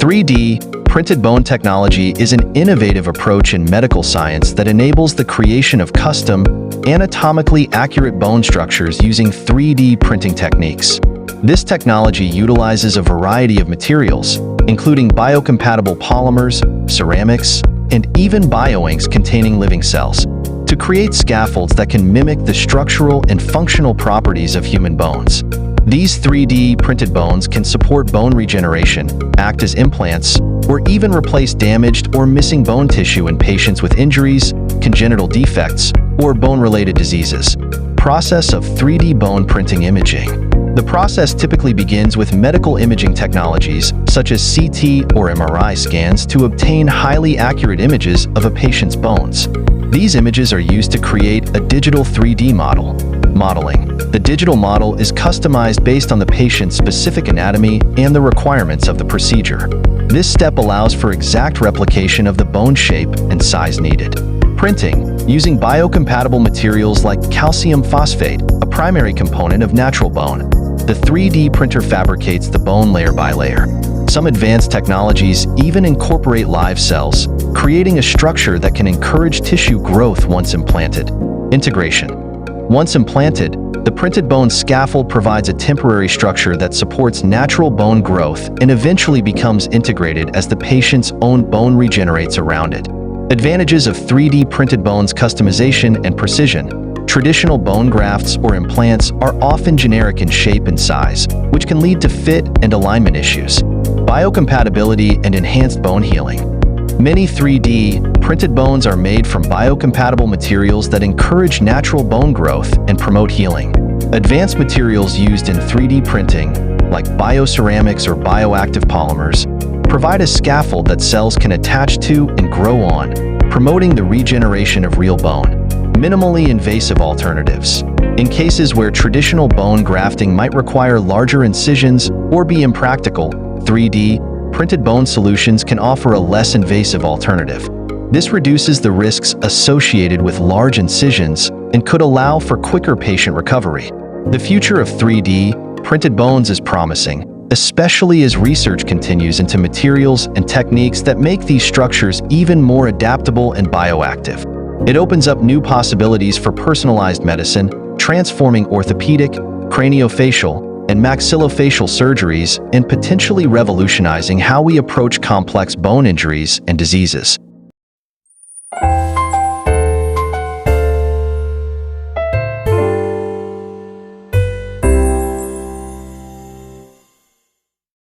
3D printed bone technology is an innovative approach in medical science that enables the creation of custom, anatomically accurate bone structures using 3D printing techniques. This technology utilizes a variety of materials, including biocompatible polymers, ceramics, and even bioinks containing living cells, to create scaffolds that can mimic the structural and functional properties of human bones. These 3D printed bones can support bone regeneration, act as implants, or even replace damaged or missing bone tissue in patients with injuries, congenital defects, or bone-related diseases. Process of 3D bone printing imaging. The process typically begins with medical imaging technologies, such as CT or MRI scans, to obtain highly accurate images of a patient's bones. These images are used to create a digital 3D model. Modeling. The digital model is customized based on the patient's specific anatomy and the requirements of the procedure. This step allows for exact replication of the bone shape and size needed. Printing. Using biocompatible materials like calcium phosphate, a primary component of natural bone. The 3D printer fabricates the bone layer by layer. Some advanced technologies even incorporate live cells, creating a structure that can encourage tissue growth once implanted. Integration. Once implanted, the printed bone scaffold provides a temporary structure that supports natural bone growth and eventually becomes integrated as the patient's own bone regenerates around it. Advantages of 3D printed bones: customization and precision. Traditional bone grafts or implants are often generic in shape and size, which can lead to fit and alignment issues. Biocompatibility and enhanced bone healing. Many 3D printed bones are made from biocompatible materials that encourage natural bone growth and promote healing. Advanced materials used in 3D printing, like bioceramics or bioactive polymers, provide a scaffold that cells can attach to and grow on, promoting the regeneration of real bone. Minimally invasive alternatives. In cases where traditional bone grafting might require larger incisions or be impractical, 3D printed bone solutions can offer a less invasive alternative. This reduces the risks associated with large incisions and could allow for quicker patient recovery. The future of 3D printed bones is promising, especially as research continues into materials and techniques that make these structures even more adaptable and bioactive. It opens up new possibilities for personalized medicine, transforming orthopedic, craniofacial, and maxillofacial surgeries and potentially revolutionizing how we approach complex bone injuries and diseases.